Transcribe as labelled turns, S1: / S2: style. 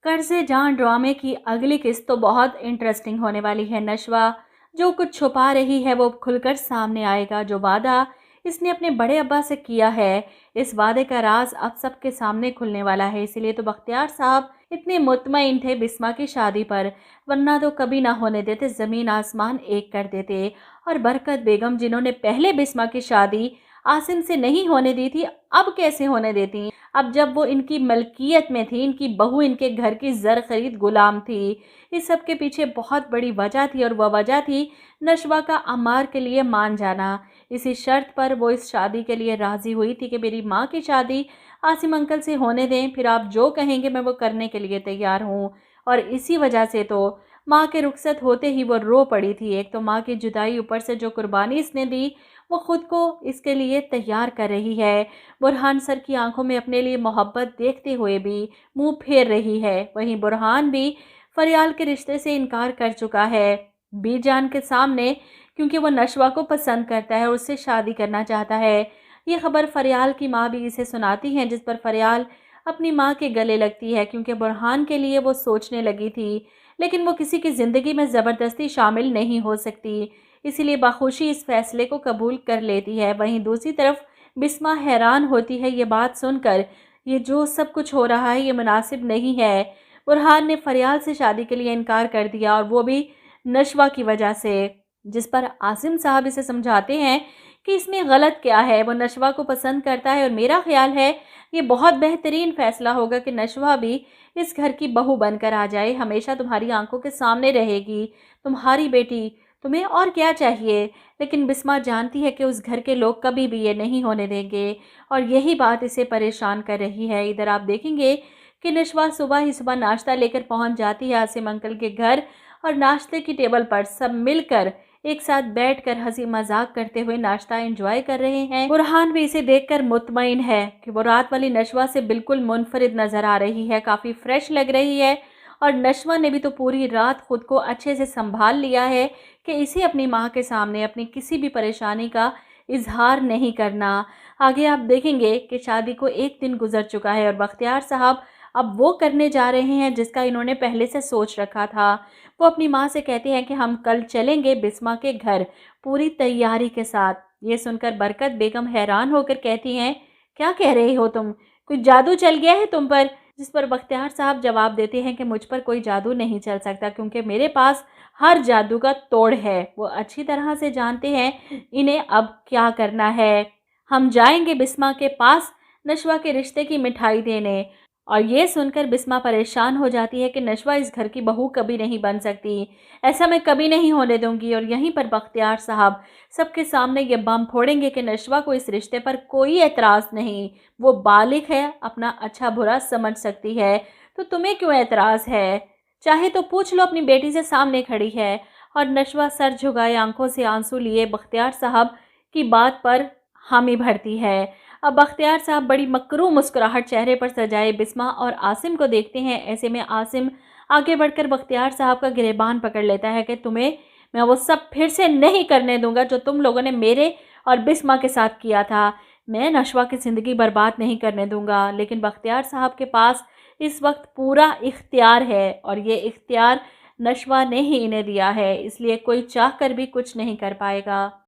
S1: कर्ज जान ड्रामे की अगली किस्त तो बहुत इंटरेस्टिंग होने वाली है। नशवा जो कुछ छुपा रही है वो खुलकर सामने आएगा। जो वादा इसने अपने बड़े अब्बा से किया है, इस वादे का राज अब सबके सामने खुलने वाला है। इसीलिए तो बख्तियार साहब इतने मुतमईन थे बिस्मा की शादी पर, वरना तो कभी ना होने देते, ज़मीन आसमान एक कर देते। और बरकत बेगम जिन्होंने पहले बिस्मा की शादी आसिम से नहीं होने दी थी, अब कैसे होने देती? अब जब वो इनकी मलकियत में थी, इनकी बहू इनके घर की ज़र खरीद गुलाम थी। इस सब के पीछे बहुत बड़ी वजह थी, और वह वजह थी नशवा का अम्मार के लिए मान जाना। इसी शर्त पर वो इस शादी के लिए राज़ी हुई थी कि मेरी माँ की शादी आसिम अंकल से होने दें, फिर आप जो कहेंगे मैं वो करने के लिए तैयार हूँ। और इसी वजह से तो माँ के रुखसत होते ही वो रो पड़ी थी। एक तो माँ की जुदाई, ऊपर से जो कुर्बानी इसने दी, वो खुद को इसके लिए तैयार कर रही है। बुरहान सर की आंखों में अपने लिए मोहब्बत देखते हुए भी मुंह फेर रही है। वहीं बुरहान भी फरियाल के रिश्ते से इनकार कर चुका है बीजान के सामने, क्योंकि वो नशवा को पसंद करता है और उससे शादी करना चाहता है। ये खबर फरियाल की माँ भी इसे सुनाती है, जिस पर फरियाल अपनी माँ के गले लगती है, क्योंकि बुरहान के लिए वो सोचने लगी थी, लेकिन वो किसी की ज़िंदगी में ज़बरदस्ती शामिल नहीं हो सकती। इसीलिए बखुशी इस फैसले को कबूल कर लेती है। वहीं दूसरी तरफ बिस्मा हैरान होती है ये बात सुनकर, ये जो सब कुछ हो रहा है ये मुनासिब नहीं है। बुरहान ने फरियाल से शादी के लिए इनकार कर दिया, और वो भी नशवा की वजह से, जिस पर आसिम साहब इसे समझाते हैं कि इसमें गलत क्या है, वो नशवा को पसंद करता है, और मेरा ख्याल है ये बहुत बेहतरीन फैसला होगा कि नशवा भी इस घर की बहू बनकर आ जाए, हमेशा तुम्हारी आंखों के सामने रहेगी, तुम्हारी बेटी, तुम्हें और क्या चाहिए। लेकिन बिस्मा जानती है कि उस घर के लोग कभी भी ये नहीं होने देंगे, और यही बात इसे परेशान कर रही है। इधर आप देखेंगे कि नशवा सुबह ही सुबह नाश्ता लेकर पहुंच जाती है आसिम अंकल के घर, और नाश्ते की टेबल पर सब मिलकर एक साथ बैठकर हंसी मजाक करते हुए नाश्ता एंजॉय कर रहे हैं। बुरहान भी इसे देखकर मुतमईन है कि वो रात वाली नशवा से बिल्कुल मुनफरिद नजर आ रही है, काफ़ी फ्रेश लग रही है। और नशवा ने भी तो पूरी रात खुद को अच्छे से संभाल लिया है कि इसे अपनी माँ के सामने अपनी किसी भी परेशानी का इजहार नहीं करना। आगे आप देखेंगे कि शादी को एक दिन गुजर चुका है, और बख्तियार साहब अब वो करने जा रहे हैं जिसका इन्होंने पहले से सोच रखा था। वो अपनी माँ से कहते हैं कि हम कल चलेंगे बिस्मा के घर पूरी तैयारी के साथ। ये सुनकर बरकत बेगम हैरान होकर कहती हैं, क्या कह रही हो तुम? कुछ जादू चल गया है तुम पर? जिस पर बख्तियार साहब जवाब देते हैं कि मुझ पर कोई जादू नहीं चल सकता, क्योंकि मेरे पास हर जादू का तोड़ है। वो अच्छी तरह से जानते हैं इन्हें अब क्या करना है। हम जाएंगे बिस्मा के पास नशवा के रिश्ते की मिठाई देने। और ये सुनकर बिस्मा परेशान हो जाती है कि नशवा इस घर की बहू कभी नहीं बन सकती, ऐसा मैं कभी नहीं होने दूंगी। और यहीं पर बख्तियार साहब सबके सामने ये बम फोड़ेंगे कि नशवा को इस रिश्ते पर कोई एतराज़ नहीं, वो बालिग है, अपना अच्छा बुरा समझ सकती है, तो तुम्हें क्यों एतराज़ है? चाहे तो पूछ लो, अपनी बेटी से सामने खड़ी है। और नशवा सर झुकाए आंखों से आंसू लिए बख्तियार साहब की बात पर हामी भरती है। अब बख्तियार साहब बड़ी मकरू मुस्कुराहट चेहरे पर सजाए बिस्मा और आसिम को देखते हैं। ऐसे में आसिम आगे बढ़कर बख्तियार साहब का गिरेबान पकड़ लेता है कि तुम्हें मैं वो सब फिर से नहीं करने दूंगा जो तुम लोगों ने मेरे और बिस्मा के साथ किया था। मैं नशवा की ज़िंदगी बर्बाद नहीं करने दूंगा। लेकिन बख्तियार साहब के पास इस वक्त पूरा इख्तियार है, और ये इख्तियार नशवा ने ही इन्हें दिया है, इसलिए कोई चाह कर भी कुछ नहीं कर पाएगा।